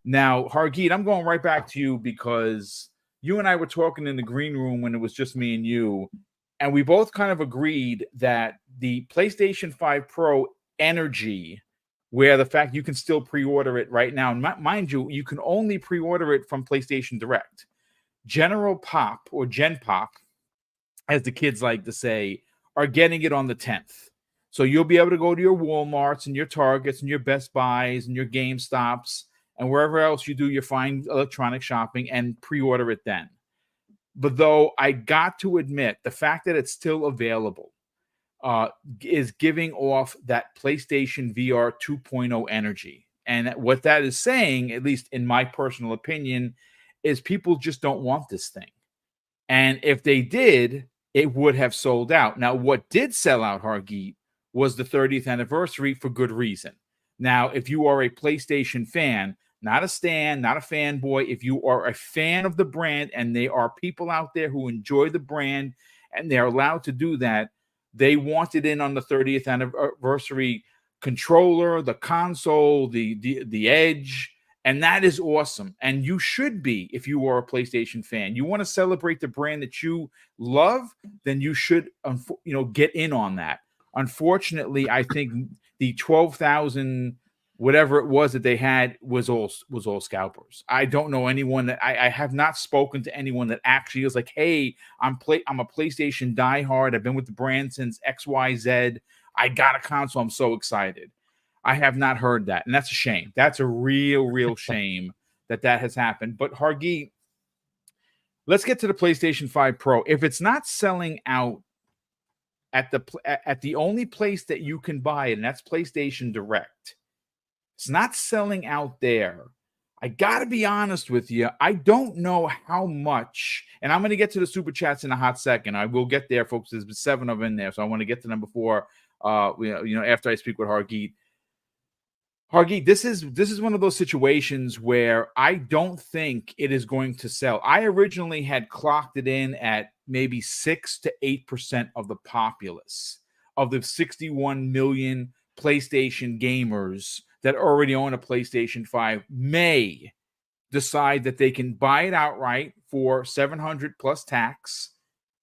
Now, Hargeet, I'm going right back to you because you and I were talking in the green room when it was just me and you, and we both kind of agreed that the PlayStation 5 Pro Energy, where the fact you can still pre-order it right now, and mind you, you can only pre-order it from PlayStation Direct. General Pop or Gen Pop, as the kids like to say, are getting it on the 10th. So you'll be able to go to your Walmarts and your Targets and your Best Buys and your GameStops and wherever else you do your fine electronic shopping and pre-order it then. But though I got to admit, the fact that it's still available is giving off that PlayStation VR 2.0 energy. And what that is saying, at least in my personal opinion, is people just don't want this thing. And if they did, it would have sold out. Now, what did sell out, Hargeet, was the 30th anniversary for good reason. Now, if you are a PlayStation fan, not a stan, not a fanboy, if you are a fan of the brand and there are people out there who enjoy the brand and they're allowed to do that, they wanted in on the 30th anniversary controller, the console, the Edge, and that is awesome. And you should be, if you are a PlayStation fan. You want to celebrate the brand that you love, then you should, get in on that. Unfortunately, I think the 12,000 whatever it was that they had was all scalpers. I don't know anyone that I have not spoken to anyone that actually is like, hey, I'm a PlayStation diehard. I've been with the brand since XYZ. I got a console. I'm so excited. I have not heard that, and that's a shame. That's a real shame that has happened. But Hargeet, let's get to the PlayStation 5 Pro. If it's not selling out at the only place that you can buy it, and that's PlayStation Direct, it's not selling out there. I got to be honest with you. I don't know how much, and I'm going to get to the super chats in a hot second. I will get there, folks. There's 7 of them in there, so I want to get to them before, after I speak with Hargeet. Hargeet, this is one of those situations where I don't think it is going to sell. I originally had clocked it in at maybe 6 to 8% of the populace of the 61 million PlayStation gamers that already own a PlayStation 5 may decide that they can buy it outright for $700 plus tax,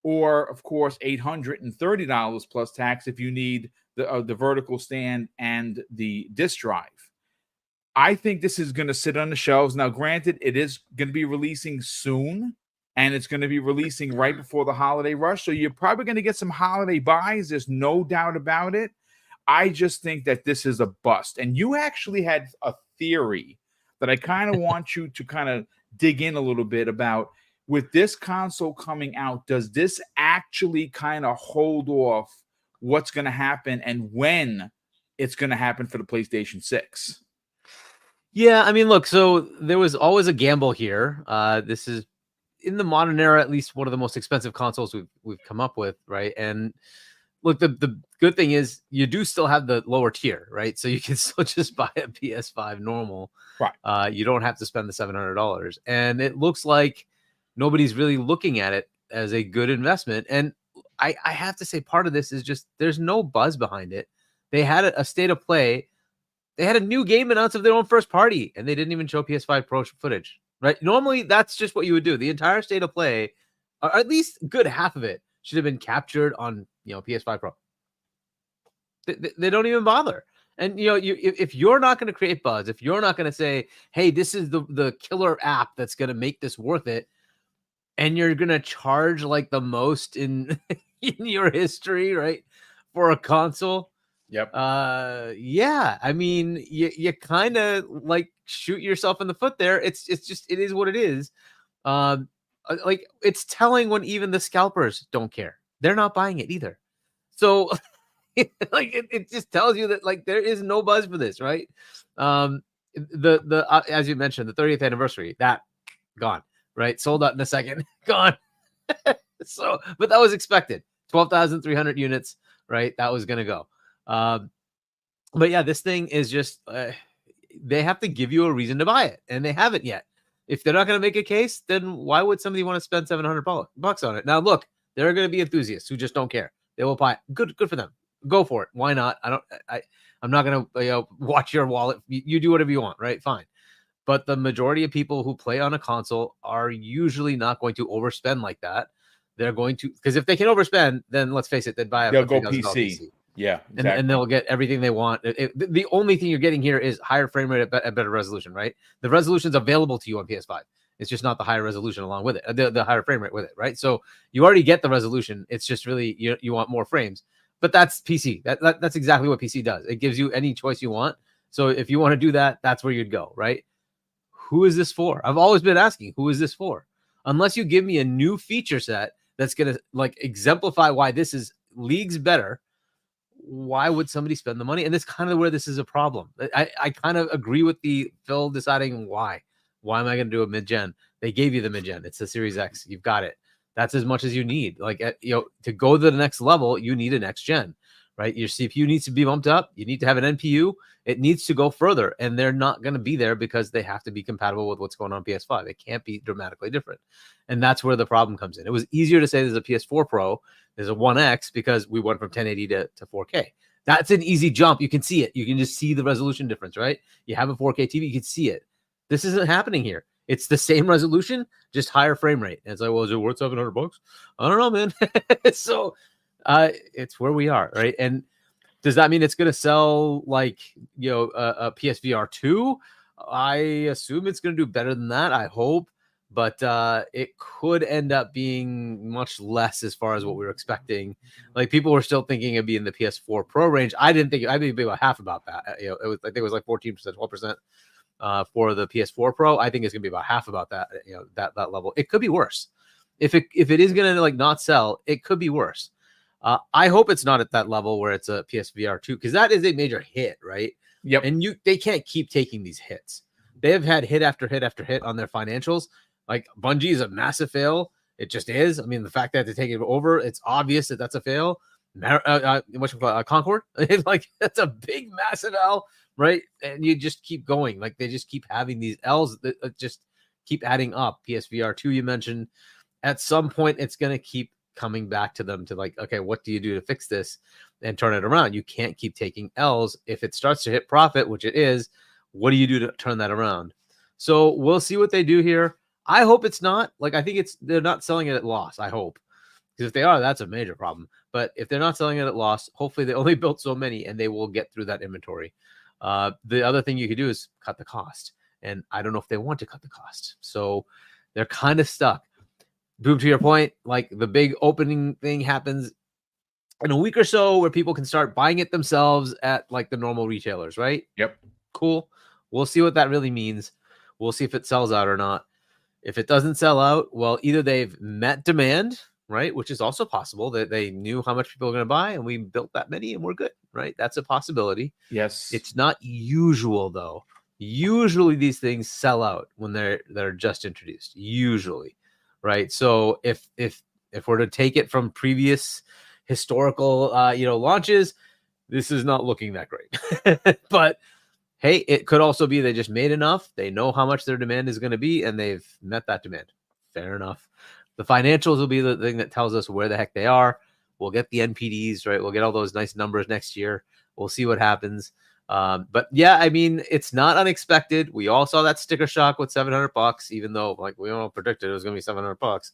or of course $830 plus tax if you need the vertical stand and the disk drive. I think this is going to sit on the shelves. Now, granted, it is going to be releasing soon, and it's going to be releasing right before the holiday rush. So you're probably going to get some holiday buys. There's no doubt about it. I just think that this is a bust. And you actually had a theory that I kind of want you to kind of dig in a little bit about. With this console coming out, does this actually kind of hold off what's going to happen and when it's going to happen for the PlayStation 6? Yeah, I mean, look, so there was always a gamble here. This is, in the modern era, at least one of the most expensive consoles we've come up with, right? And look, the good thing is you do still have the lower tier, right? So you can still just buy a PS5 normal. Right. You don't have to spend the $700. And it looks like nobody's really looking at it as a good investment. And I have to say, part of this is just there's no buzz behind it. They had a state of play. They had a new game announced of their own first party, and they didn't even show PS5 Pro footage, right? Normally, that's just what you would do. The entire state of play, or at least good half of it, should have been captured on PS5 Pro. They don't even bother. And if you're not going to create buzz, if you're not going to say, hey, this is the killer app that's going to make this worth it, and you're going to charge like the most in your history, right, for a console. Yep. Yeah. I mean, you kind of like shoot yourself in the foot there. It's just, it is what it is. Like, it's telling when even the scalpers don't care. They're not buying it either. So like it just tells you that like there is no buzz for this, right? The as you mentioned, the 30th anniversary, that gone, right? Sold out in a second, gone. So, but that was expected. 12,300 units, right? That was gonna go. But yeah, this thing is just they have to give you a reason to buy it, and they haven't yet. If they're not going to make a case, then why would somebody want to spend $700 on it? Now, look, there are going to be enthusiasts who just don't care. They will buy it. Good for them. Go for it. Why not? I'm not going to watch your wallet. You do whatever you want, right? Fine. But the majority of people who play on a console are usually not going to overspend like that. They're going to, because if they can overspend, then let's face it, they'd buy a They'll go $3,000 PC. Yeah, exactly. and they'll get everything they want. The only thing you're getting here is higher frame rate at better resolution, right? The resolution's available to you on PS5. It's just not the higher resolution along with it, the higher frame rate with it, right? So you already get the resolution. It's just really you want more frames. But that's PC. That's exactly what PC does. It gives you any choice you want. So if you want to do that, that's where you'd go, right? Who is this for? I've always been asking, who is this for? Unless you give me a new feature set that's going to like exemplify why this is leagues better, why would somebody spend the money? And that's kind of where this is a problem. I kind of agree with the Phil deciding why. Why am I going to do a mid-gen? They gave you the mid-gen. It's the Series X. You've got it. That's as much as you need. Like, to go to the next level, you need a next gen, right? Your CPU needs to be bumped up. You need to have an NPU. It needs to go further, and they're not going to be there because they have to be compatible with what's going on PS5. It can't be dramatically different, and that's where the problem comes in. It was easier to say there's a PS4 Pro, there's a 1X, because we went from 1080 to 4K. That's an easy jump. You can see it. You can just see the resolution difference, right? You have a 4K TV, you can see it. This isn't happening here. It's the same resolution, just higher frame rate. And it's like, well, is it worth $700? I don't know, man. So it's where we are, right? And does that mean it's going to sell like, a PSVR 2? I assume it's going to do better than that. I hope. But it could end up being much less as far as what we were expecting. Like, people were still thinking it'd be in the PS4 Pro range. I think it'd be about half about that. It was, I think it was like 14%, 12%. For the PS4 Pro, I think it's gonna be about half about that, that level. It could be worse. If it is gonna like not sell, it could be worse. I hope it's not at that level where it's a PSVR 2, because that is a major hit, right? Yep. And they can't keep taking these hits. They have had hit after hit after hit on their financials. Like, Bungie is a massive fail. It just is. I mean, the fact that they take it over, it's obvious that that's a fail. Concord, like, that's a big, massive L. Right. And you just keep going. Like, they just keep having these L's that just keep adding up. PSVR 2, you mentioned, at some point, it's going to keep coming back to them to like, okay, what do you do to fix this and turn it around? You can't keep taking L's. If it starts to hit profit, which it is, what do you do to turn that around? So we'll see what they do here. I hope it's not like, I think they're not selling it at loss. I hope, because if they are, that's a major problem. But if they're not selling it at loss, hopefully they only built so many and they will get through that inventory. The other thing you could do is cut the cost. And I don't know if they want to cut the cost. So they're kind of stuck. Boom, to your point, like, the big opening thing happens in a week or so where people can start buying it themselves at like the normal retailers, right? Yep. Cool. We'll see what that really means. We'll see if it sells out or not. If it doesn't sell out, well, either they've met demand, right? Which is also possible, that they knew how much people are going to buy and we built that many and we're good, right? That's a possibility. Yes. It's not usual, though. Usually these things sell out when they're just introduced, usually, right? So if we're to take it from previous historical launches, this is not looking that great. But hey, it could also be they just made enough. They know how much their demand is going to be and they've met that demand. Fair enough. The financials will be the thing that tells us where the heck they are. We'll get the NPDs, right? We'll get all those nice numbers next year. We'll see what happens. But yeah, I mean, it's not unexpected. We all saw that sticker shock with $700, even though like we all predicted it was going to be $700.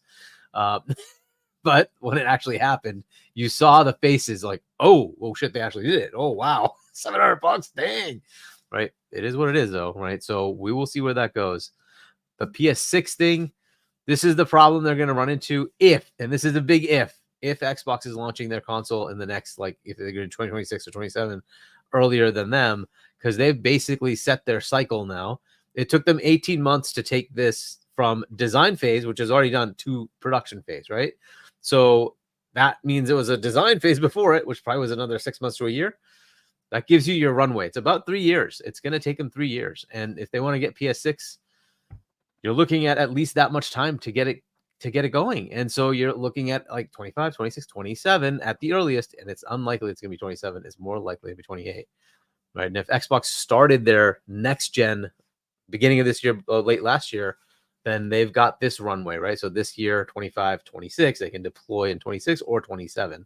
But when it actually happened, you saw the faces like, oh shit, they actually did it. Oh, wow. $700, dang. Right. It is what it is, though. Right. So we will see where that goes. The PS6 thing, this is the problem they're going to run into and this is a big if Xbox is launching their console in the next, like, if they're going to 2026 or 27 earlier than them, because they've basically set their cycle now. It took them 18 months to take this from design phase, which is already done, to production phase, right? So that means it was a design phase before it, which probably was another 6 months to a year. That gives you your runway. It's about 3 years. It's going to take them 3 years. And if they want to get PS6, you're looking at least that much time to get it going. And so you're looking at like 25, 26, 27 at the earliest. And it's unlikely it's going to be 27. It's more likely to be 28. Right. And if Xbox started their next gen beginning of this year, late last year, then they've got this runway, right? So this year, 25, 26, they can deploy in 26 or 27.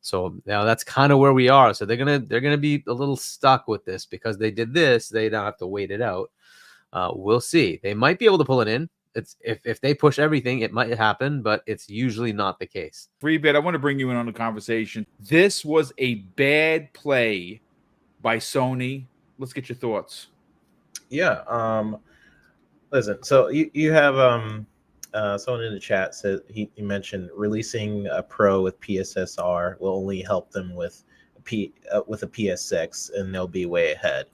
So now that's kind of where we are. So they're gonna be a little stuck with this because they did this. They don't have to wait it out. We'll see. They might be able to pull it in. It's if they push everything, it might happen, but it's usually not the case. Free bit, I want to bring you in on the conversation. This was a bad play by Sony. Let's get your thoughts. Yeah. Listen, so you have someone in the chat said he mentioned releasing a Pro with PSSR will only help them with a PS6, and they'll be way ahead.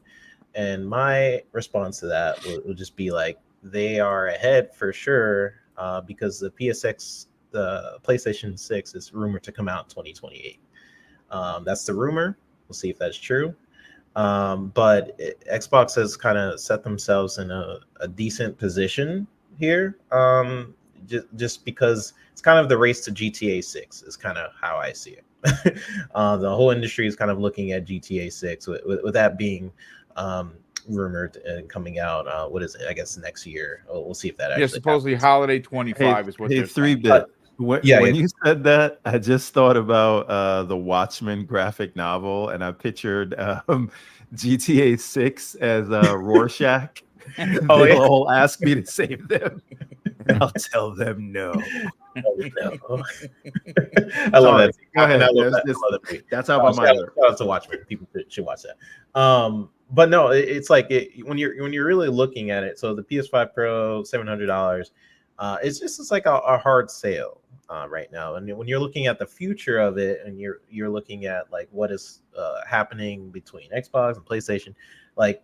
And my response to that would just be like, they are ahead for sure, because the PSX, the PlayStation 6, is rumored to come out in 2028. That's the rumor. We'll see if that's true. But Xbox has kind of set themselves in a decent position here, just because it's kind of the race to GTA 6 is kind of how I see it. The whole industry is kind of looking at GTA 6, with that being rumored and coming out. What is it? I guess next year. We'll see if that actually. Yeah, supposedly happens. holiday 25 is what hey, they're 3-bit. When yeah. you said that, I just thought about the Watchmen graphic novel, and I pictured GTA 6 as Rorschach. Oh, They'll yeah. all ask me to save them. I'll tell them no. No. I love that. Go ahead. I love that. I love that. That's how my mind works. Shout out to Watchmen. People should watch that. But no, it's like when you're really looking at it. So the PS5 Pro, $700. It's like a hard sale right now. And when you're looking at the future of it, and you're looking at like what is happening between Xbox and PlayStation, like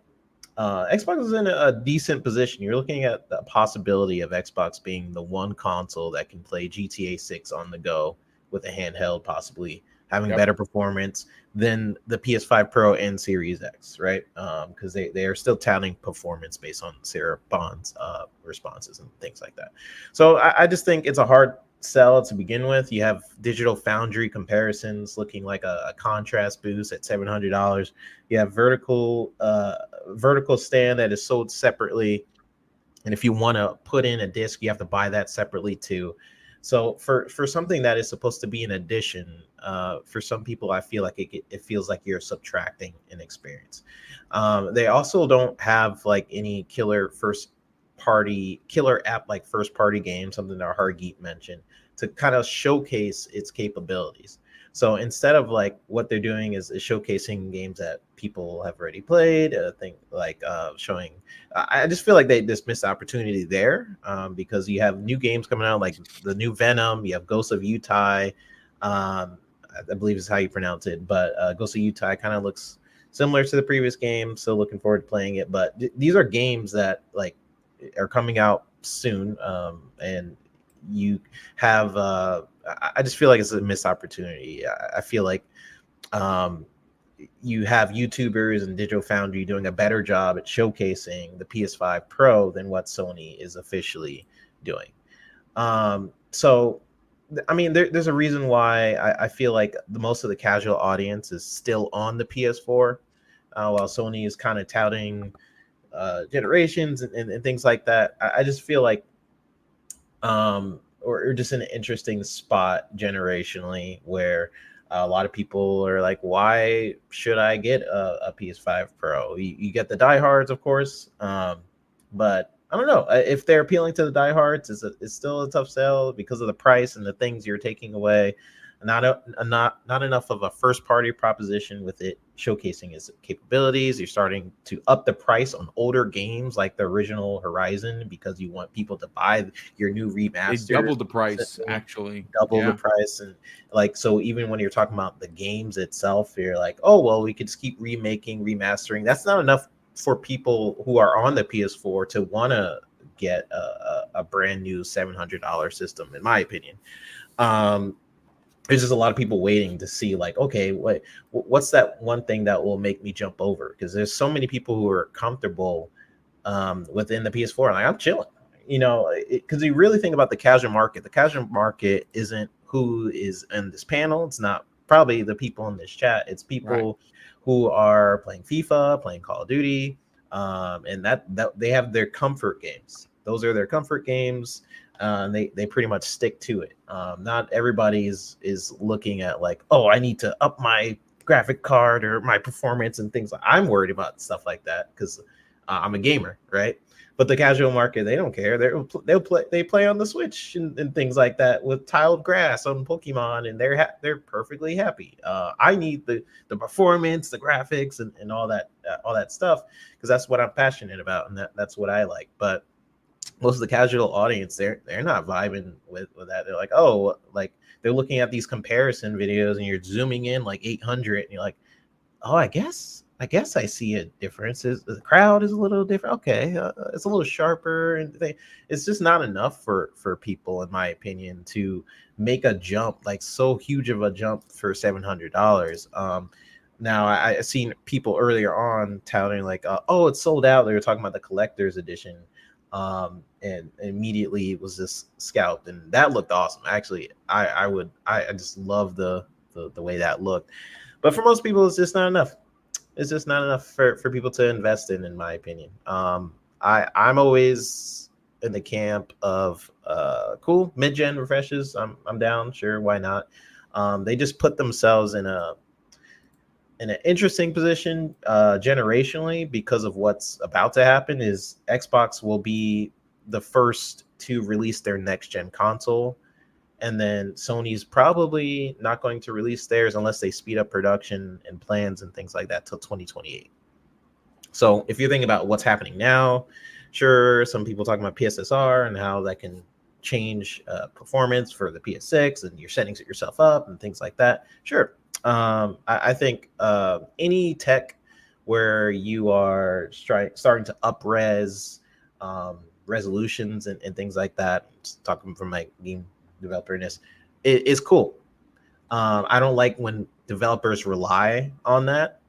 Xbox is in a decent position. You're looking at the possibility of Xbox being the one console that can play GTA 6 on the go with a handheld, possibly having better performance than the PS5 Pro and Series X, right? Because they are still touting performance based on Sarah Bond's responses and things like that. So I just think it's a hard sell to begin with. You have Digital Foundry comparisons looking like a contrast boost at $700. You have vertical stand that is sold separately, and if you want to put in a disc, you have to buy that separately too. So for something that is supposed to be an addition, for some people, I feel like it feels like you're subtracting an experience. They also don't have like any killer app like first party game, something that Hargeet mentioned, to kind of showcase its capabilities. So instead of like what they're doing is showcasing games that people have already played, showing. I just feel like they just missed the opportunity there, because you have new games coming out, like the new Venom. You have Ghost of Utah. I believe is how you pronounce it, but Ghost of Utah kind of looks similar to the previous game. So looking forward to playing it. But these are games that like are coming out soon, and you have. I just feel like it's a missed opportunity. I feel like you have YouTubers and Digital Foundry doing a better job at showcasing the PS5 Pro than what Sony is officially doing. So, I mean, there's a reason why I feel like most of the casual audience is still on the PS4, while Sony is kind of touting generations and things like that. I just feel like or just in an interesting spot generationally where a lot of people are like, why should I get a PS5 Pro? You get the diehards, of course, but I don't know if they're appealing to the diehards. It's still a tough sell because of the price and the things you're taking away. Not enough of a first party proposition with it showcasing its capabilities. You're starting to up the price on older games like the original Horizon because you want people to buy your new remaster. They doubled the price, actually. The price, and like so even when you're talking about the games itself, you're like, oh well, we could just keep remastering. That's not enough for people who are on the PS4 to want to get a brand new $700 system, in my opinion. There's just a lot of people waiting to see like, okay, what's that one thing that will make me jump over? Because there's so many people who are comfortable within the PS4. Like, I'm chilling, because you really think about the casual market. The casual market isn't who is in this panel. It's not probably the people in this chat. It's people who are playing FIFA, playing Call of Duty, and that they have their comfort games. Those are their comfort games. They pretty much stick to it. Not everybody is looking at like, oh, I need to up my graphic card or my performance and things. I'm worried about stuff like that because I'm a gamer, right? But the casual market, they don't care. They play on the Switch and things like that with tiled grass on Pokemon, and they're perfectly happy. I need the performance, the graphics, and all that stuff, because that's what I'm passionate about, and that's what I like. But most of the casual audience, they're not vibing with that. They're like, oh, like they're looking at these comparison videos, and you're zooming in like 800, and you're like, oh, I guess I see a difference. The crowd is a little different. Okay, it's a little sharper, and it's just not enough for people, in my opinion, to make a jump, like so huge of a jump for $700. Now I seen people earlier on touting like, oh, it's sold out. They were talking about the collector's edition, and immediately it was just scalped, and that looked awesome. Actually, I just love the way that looked. But for most people, it's just not enough. It's just not enough for people to invest in my opinion. I'm always in the camp of cool mid-gen refreshes. I'm down, sure, why not? They just put themselves in an interesting position generationally, because of what's about to happen. Is Xbox will be the first to release their next gen console. And then Sony's probably not going to release theirs unless they speed up production and plans and things like that till 2028. So if you're thinking about what's happening now, sure, some people talking about PSSR and how that can change performance for the PS6 and your settings it yourself up and things like that. Sure. I think any tech where you are starting to up-res resolutions and things like that, just talking from my game developerness, is cool. I don't like when developers rely on that,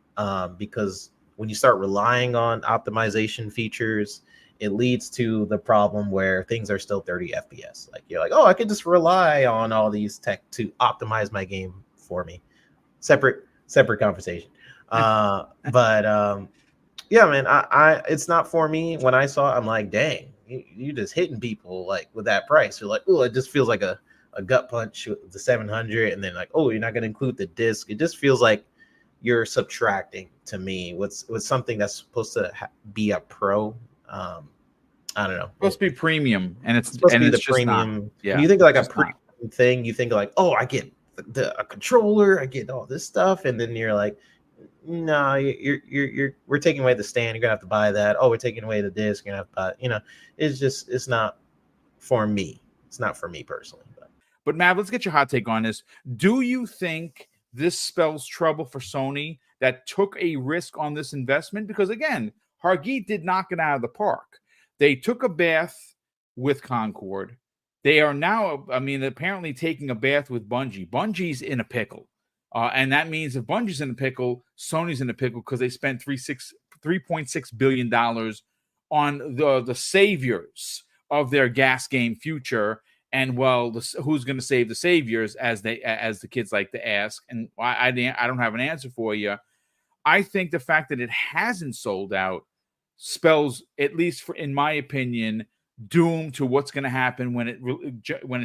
because when you start relying on optimization features, it leads to the problem where things are still 30 FPS. Like you're like, oh, I could just rely on all these tech to optimize my game for me. Separate conversation. But yeah, man, I it's not for me. When I saw it, I'm like, dang, you just hitting people like with that price. You're like, oh, it just feels like a gut punch with the 700, and then like, oh, you're not going to include the disc. It just feels like you're subtracting to me what's something that's supposed to be a pro. I don't know. It's supposed to be premium, and it's supposed to be the just premium. not. Yeah, when you think like a it's premium thing, you think like, oh, I get a controller, I get all this stuff, and then you're like, no, we're taking away the stand. You're gonna have to buy that. Oh, we're taking away the disc. You're gonna have to buy. You know, it's not for me. It's not for me personally. But Matt, let's get your hot take on this. Do you think this spells trouble for Sony that took a risk on this investment? Because again, Hargeet did knock it out of the park. They took a bath with Concord. They are now, apparently taking a bath with Bungie. Bungie's in a pickle. And that means if Bungie's in a pickle, Sony's in a pickle, because they spent $3.6 billion on the saviors of their gas game future. And well, who's going to save the saviors, as the kids like to ask? And I don't have an answer for you. I think the fact that it hasn't sold out spells, at least in my opinion, doom to what's going to happen when it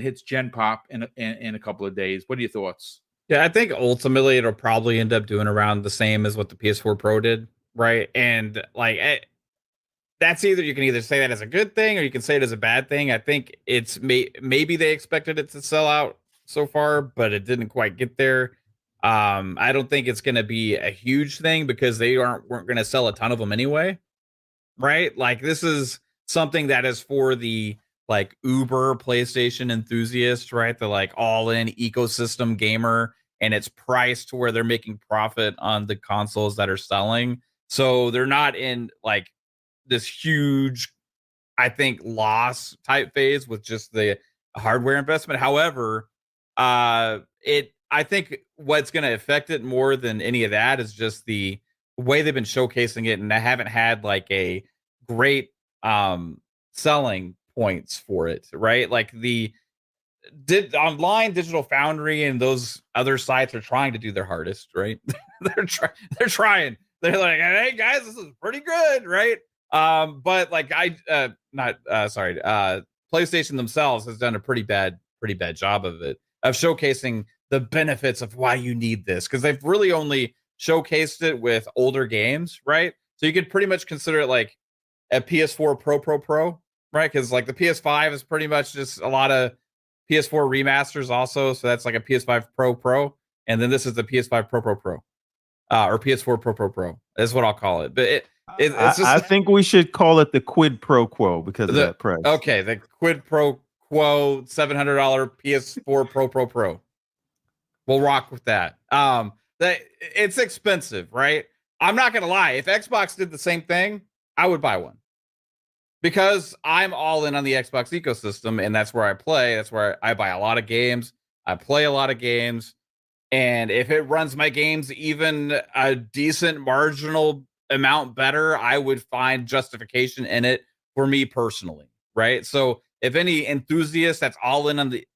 hits Gen Pop in a couple of days. What are your thoughts? Yeah, I think ultimately it'll probably end up doing around the same as what the PS4 Pro did, right? And like that's you can either say that as a good thing or you can say it as a bad thing. I think it's maybe they expected it to sell out so far, but it didn't quite get there. I don't think it's going to be a huge thing because they weren't going to sell a ton of them anyway, right? Like this is something that is for the like Uber PlayStation enthusiast, right? The like all-in ecosystem gamer, and it's priced to where they're making profit on the consoles that are selling. So they're not in like this huge, I think, loss type phase with just the hardware investment. However, I think what's going to affect it more than any of that is just the way they've been showcasing it, and they haven't had like a great selling points for it, right? Like online Digital Foundry and those other sites are trying to do their hardest, right? they're trying. They're like, hey guys, this is pretty good, right? But like PlayStation themselves has done a pretty bad job of it, of showcasing the benefits of why you need this, because they've really only showcased it with older games, right? So you could pretty much consider it like a PS4 Pro, right? Because like the PS5 is pretty much just a lot of PS4 remasters also. So that's like a PS5 Pro, and then this is the PS5 Pro, or PS4 Pro. That's what I'll call it. But it's just I think we should call it the quid pro quo because of that price. okay, the quid pro quo $700 PS4 Pro. We'll rock with that. That it's expensive, right? I'm not gonna lie. If Xbox did the same thing, I would buy one because I'm all in on the Xbox ecosystem, and that's where I play. That's where I buy a lot of games. I play a lot of games, and if it runs my games even a decent marginal amount better, I would find justification in it for me personally, right? So if any enthusiast that's all in on the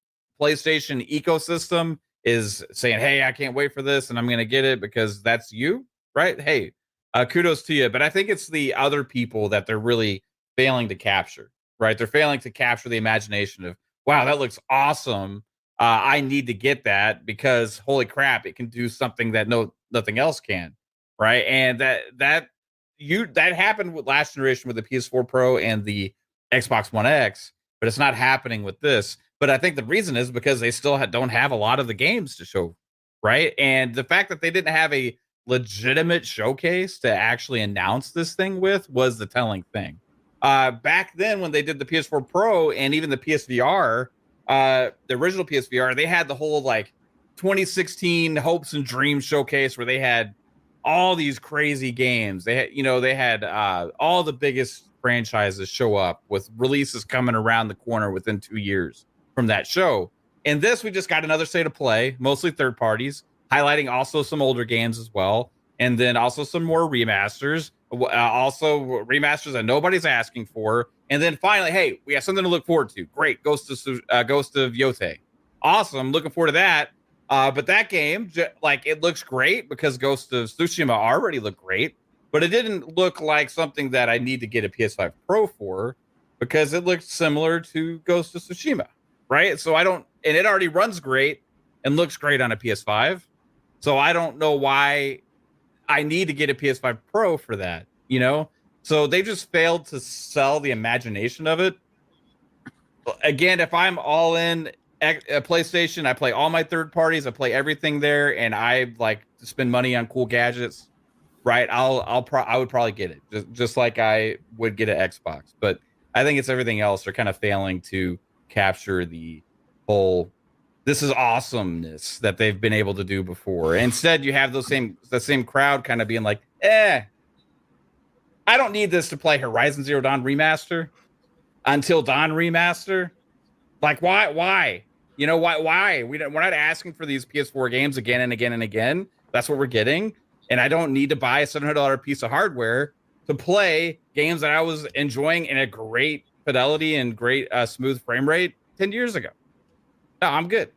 PlayStation ecosystem is saying, "Hey, I can't wait for this, and I'm going to get it because that's you," right? Hey, kudos to you. But I think it's the other people that they're really failing to capture, right? They're failing to capture the imagination of, "Wow, that looks awesome. I need to get that because holy crap, it can do something that nothing else can," right? And that happened with last generation with the PS4 Pro and the Xbox One X, but it's not happening with this. But I think the reason is because they still don't have a lot of the games to show, right? And the fact that they didn't have a legitimate showcase to actually announce this thing with was the telling thing. Back then, when they did the PS4 Pro and even the PSVR, the original PSVR, they had the whole like 2016 hopes and dreams showcase where they had all these crazy games. They had all the biggest franchises show up with releases coming around the corner within 2 years from that show. And this, we just got another state of play, mostly third parties, highlighting also some older games as well, and then also some more remasters, also remasters that nobody's asking for. And then finally, hey, we have something to look forward to. Great, Ghost of Yotei, awesome, looking forward to that. But that game, like, it looks great because Ghost of Tsushima already looked great, but it didn't look like something that I need to get a PS5 Pro for because it looked similar to Ghost of Tsushima, right? So and it already runs great and looks great on a PS5. So I don't know why I need to get a PS5 Pro for that, you know? So they just failed to sell the imagination of it. Again, if I'm all in PlayStation, I play all my third parties, I play everything there, and I like to spend money on cool gadgets, right? I would probably get it just like I would get an Xbox. But I think it's everything else. They're kind of failing to capture the whole this is awesomeness that they've been able to do before. Instead, you have the same crowd kind of being like, I don't need this to play Horizon Zero Dawn Remaster, Until Dawn Remaster. Like, why? You know, why? We're not asking for these PS4 games again and again and again. That's what we're getting. And I don't need to buy a $700 piece of hardware to play games that I was enjoying in a great fidelity and great smooth frame rate 10 years ago. No, I'm good.